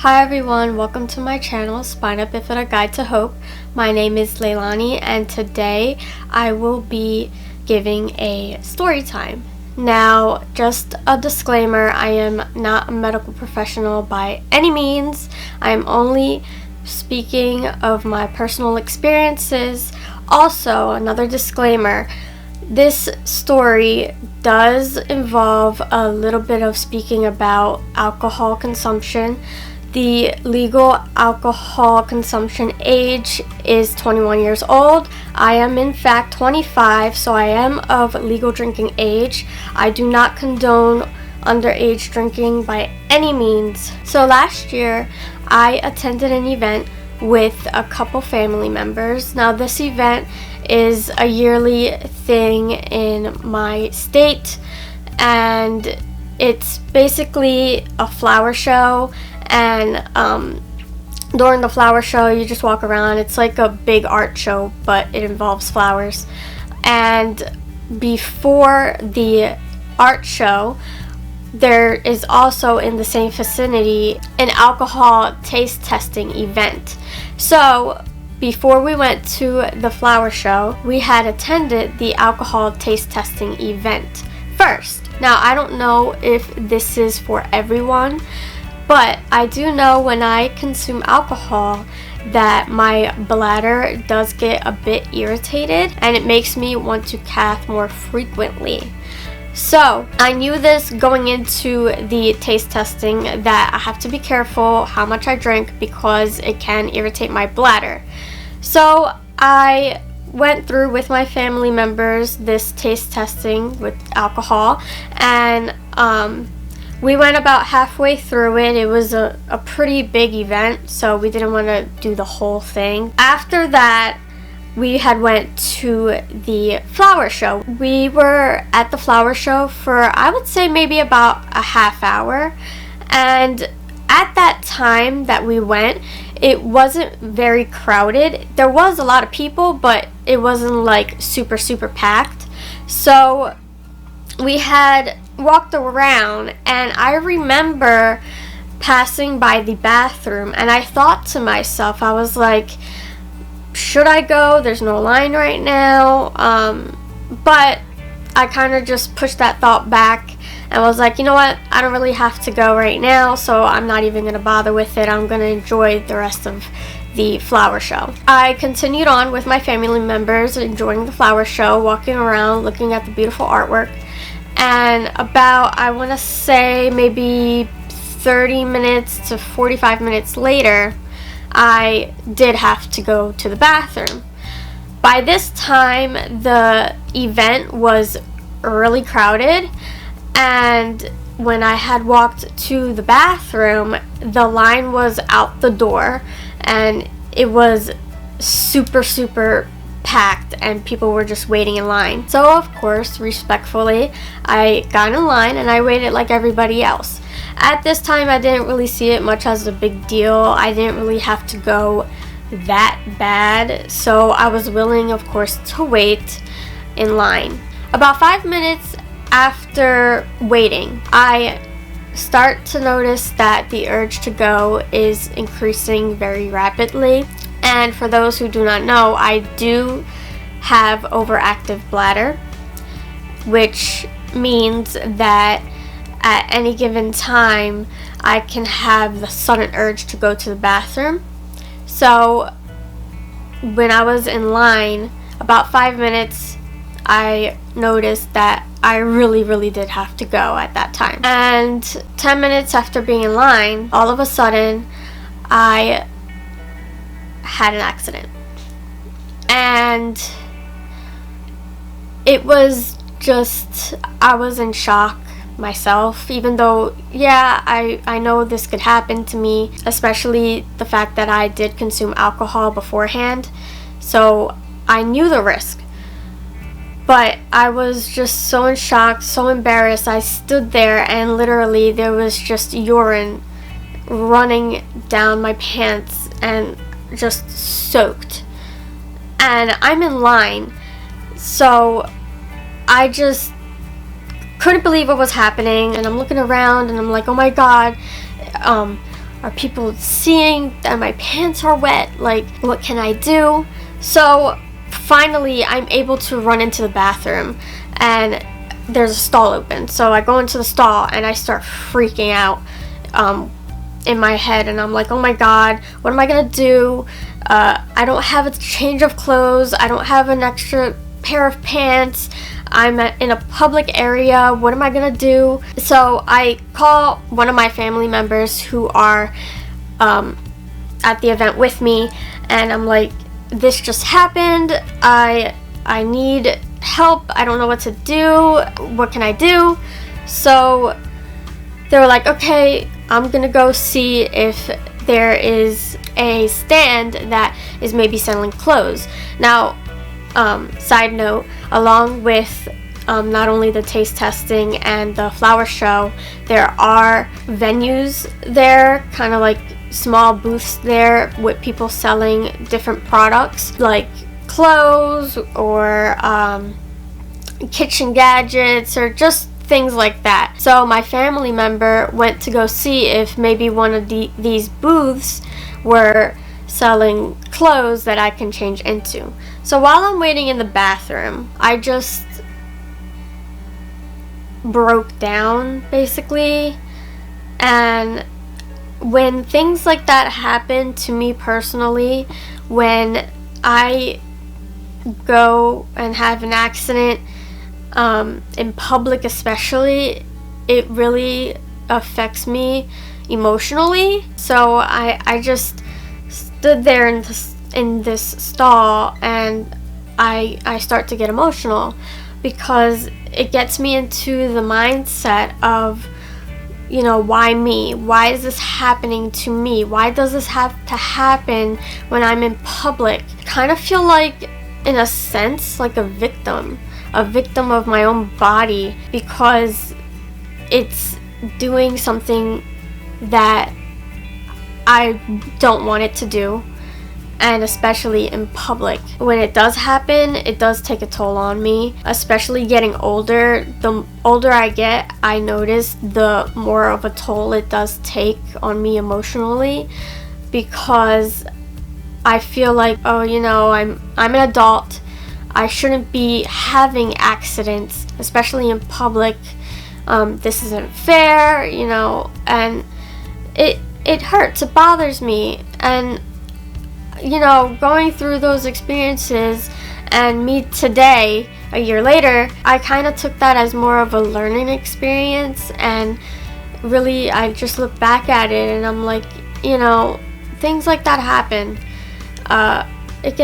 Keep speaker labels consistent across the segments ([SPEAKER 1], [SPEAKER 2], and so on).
[SPEAKER 1] Hi everyone, welcome to my channel, Spinabifida Guide to Hope. My name is Leilani and today I will be giving a story time. Now, just a disclaimer, I am not a medical professional by any means. I am only speaking of my personal experiences. Also, another disclaimer, this story does involve a little bit of speaking about alcohol consumption. The legal alcohol consumption age is 21 years old. I am in fact 25, so I am of legal drinking age. I do not condone underage drinking by any means. So last year, I attended an event with a couple family members. Now this event is a yearly thing in my state, and it's basically a flower show. And during the flower show, you just walk around. It's like a big art show, but it involves flowers. And before the art show, there is also in the same vicinity an alcohol taste testing event. So before we went to the flower show, we had attended the alcohol taste testing event first. Now, I don't know if this is for everyone, but I do know when I consume alcohol that my bladder does get a bit irritated and it makes me want to cath more frequently. So I knew this going into the taste testing, that I have to be careful how much I drink because it can irritate my bladder. So I went through with my family members this taste testing with alcohol, and we went about halfway through it. It was a pretty big event, so we didn't want to do the whole thing. After that, we had went to the flower show. We were at the flower show for, I would say, maybe about a half hour. And at that time that we went, it wasn't very crowded. There was a lot of people, but it wasn't like super packed. So we had walked around, and I remember passing by the bathroom, and I thought to myself, I was like, should I go? There's no line right now. But I kind of just pushed that thought back and was like, you know what, I don't really have to go right now, so I'm not even going to bother with it. I'm going to enjoy the rest of the flower show. I continued on with my family members, enjoying the flower show, walking around, looking at the beautiful artwork. And about, I want to say, maybe 30 minutes to 45 minutes later, I did have to go to the bathroom. By this time, the event was really crowded, and when I had walked to the bathroom, the line was out the door, and it was super packed, and people were just waiting in line. So of course, respectfully, I got in line and I waited like everybody else. At this time, I didn't really see it much as a big deal. I didn't really have to go that bad, so I was willing, of course, to wait in line. About 5 minutes after waiting, I start to notice that the urge to go is increasing very rapidly. And for those who do not know, I do have overactive bladder, which means that at any given time, I can have the sudden urge to go to the bathroom. So when I was in line, about 5 minutes, I noticed that I really did have to go at that time. And 10 minutes after being in line, all of a sudden, I had an accident. And it was just, I was in shock myself, even though, yeah, I know this could happen to me, especially the fact that I did consume alcohol beforehand, so I knew the risk. But I was just so in shock, so embarrassed. I stood there and literally there was just urine running down my pants and just soaked. And I'm in line, so I just couldn't believe what was happening, and I'm looking around and I'm like, oh my god, are people seeing that my pants are wet? Like, what can I do? So finally, I'm able to run into the bathroom, and there's a stall open. So I go into the stall and I start freaking out in my head, and I'm like, oh my god, what am I gonna do? I don't have a change of clothes. I don't have an extra pair of pants. I'm in a public area. What am I gonna do? So I call one of my family members who are at the event with me, and I'm like, this just happened. I need help. I don't know what to do. What can I do? So they were like, okay, I'm gonna go see if there is a stand that is maybe selling clothes. Now, side note, along with not only the taste testing and the flower show, there are venues there, kind of like small booths there with people selling different products like clothes or kitchen gadgets or just things like that. So my family member went to go see if maybe one of these booths were selling clothes that I can change into. So while I'm waiting in the bathroom, I just broke down basically. And when things like that happen to me personally, when I go and have an accident in public especially, it really affects me emotionally. So I just stood there in this stall, and I start to get emotional because it gets me into the mindset of, you know, why me? Why is this happening to me? Why does this have to happen when I'm in public? Kind of feel like, in a sense, like a victim of my own body, because it's doing something that I don't want it to do, and especially in public. When it does happen, it does take a toll on me, especially getting older. The older I get, I notice the more of a toll it does take on me emotionally, because I feel like, oh, you know, I'm an adult. I shouldn't be having accidents, especially in public. This isn't fair, you know, and it hurts, it bothers me. And, you know, going through those experiences and me today, a year later, I kind of took that as more of a learning experience, and really I just look back at it and I'm like, you know, things like that happen. It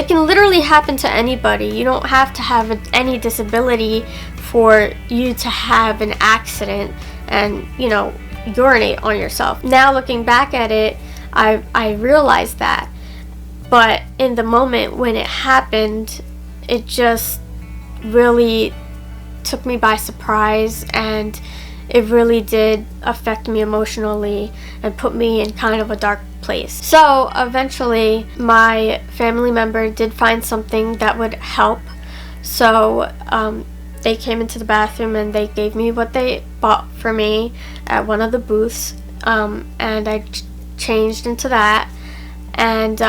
[SPEAKER 1] can literally happen to anybody. You don't have to have any disability for you to have an accident and, you know, urinate on yourself. Now looking back at it, I realized that. But in the moment when it happened, it just really took me by surprise, and it really did affect me emotionally and put me in kind of a dark place. So eventually my family member did find something that would help. So they came into the bathroom and they gave me what they bought for me at one of the booths, and I changed into that, and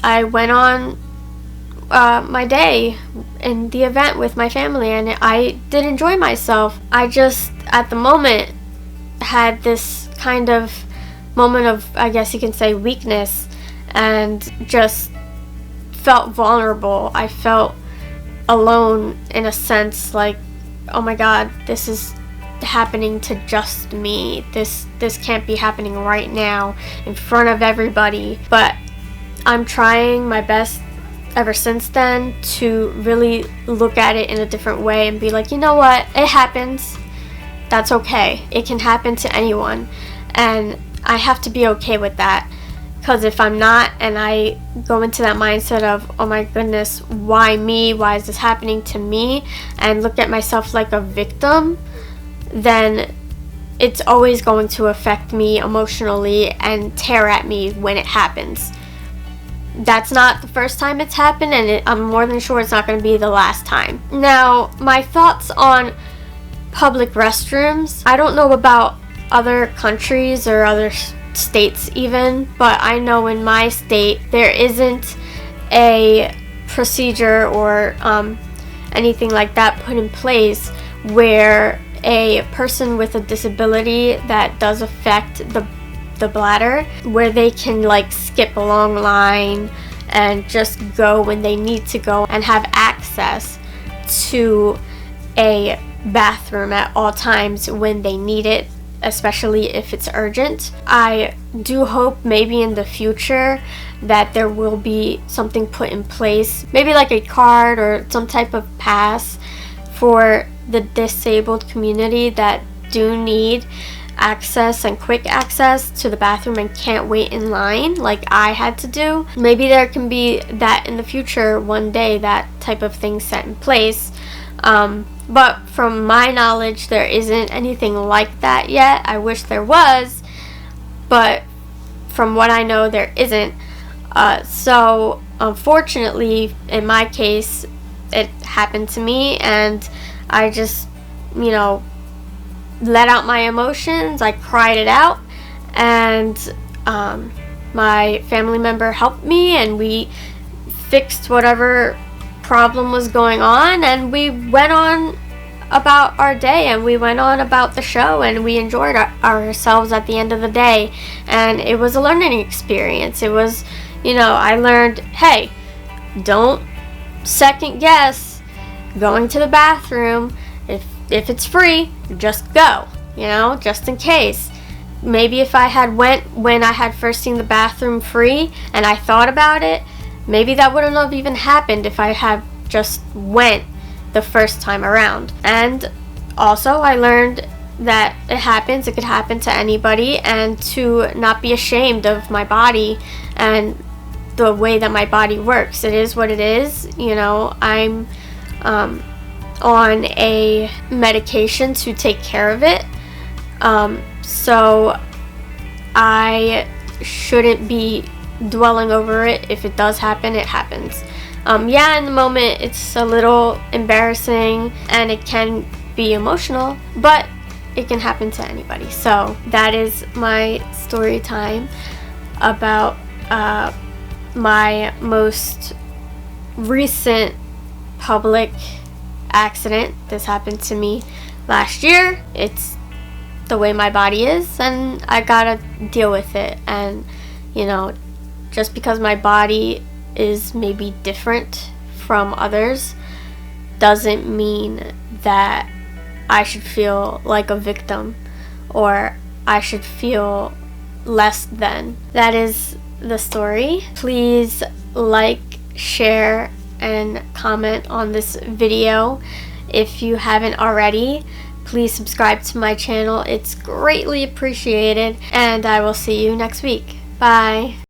[SPEAKER 1] I went on my day in the event with my family, and I did enjoy myself. I just, at the moment, had this kind of moment of, I guess you can say, weakness, and just felt vulnerable. I felt alone in a sense, like, oh my god, this is happening to just me. This can't be happening right now in front of everybody. But I'm trying my best ever since then to really look at it in a different way and be like, you know what, it happens. That's okay. It can happen to anyone, and I have to be okay with that. Because if I'm not, and I go into that mindset of, oh my goodness, why me? Why is this happening to me? And look at myself like a victim, then it's always going to affect me emotionally and tear at me when it happens. That's not the first time it's happened, and I'm more than sure it's not going to be the last time. Now, my thoughts on public restrooms. I don't know about other countries or other states even, but I know in my state there isn't a procedure or anything like that put in place where a person with a disability that does affect the bladder, where they can like skip a long line and just go when they need to go and have access to a bathroom at all times when they need it, especially if it's urgent. I do hope maybe in the future that there will be something put in place, maybe like a card or some type of pass for the disabled community that do need access and quick access to the bathroom and can't wait in line like I had to do. Maybe there can be that in the future one day, that type of thing set in place. But from my knowledge, there isn't anything like that yet. I wish there was, but from what I know, there isn't. So unfortunately, in my case, it happened to me, and I just, let out my emotions. I cried it out, and my family member helped me, and we fixed whatever problem was going on, and we went on about our day, and we went on about the show, and we enjoyed ourselves at the end of the day. And it was a learning experience. It was, I learned, hey, don't second guess going to the bathroom. If it's free, just go, just in case. Maybe if I had went when I had first seen the bathroom free and I thought about it, maybe that wouldn't have even happened if I had just went the first time around. And also I learned that it could happen to anybody, and to not be ashamed of my body and the way that my body works. It is what it is. I'm on a medication to take care of it, so I shouldn't be dwelling over it. If it does happen, it happens. In the moment it's a little embarrassing and it can be emotional, but it can happen to anybody. So that is my story time about my most recent public accident. This happened to me last year. It's the way my body is, and I gotta deal with it. And just because my body is maybe different from others doesn't mean that I should feel like a victim or I should feel less than. That is the story. Please like, share, and comment on this video. If you haven't already, please subscribe to my channel. It's greatly appreciated, and I will see you next week. Bye.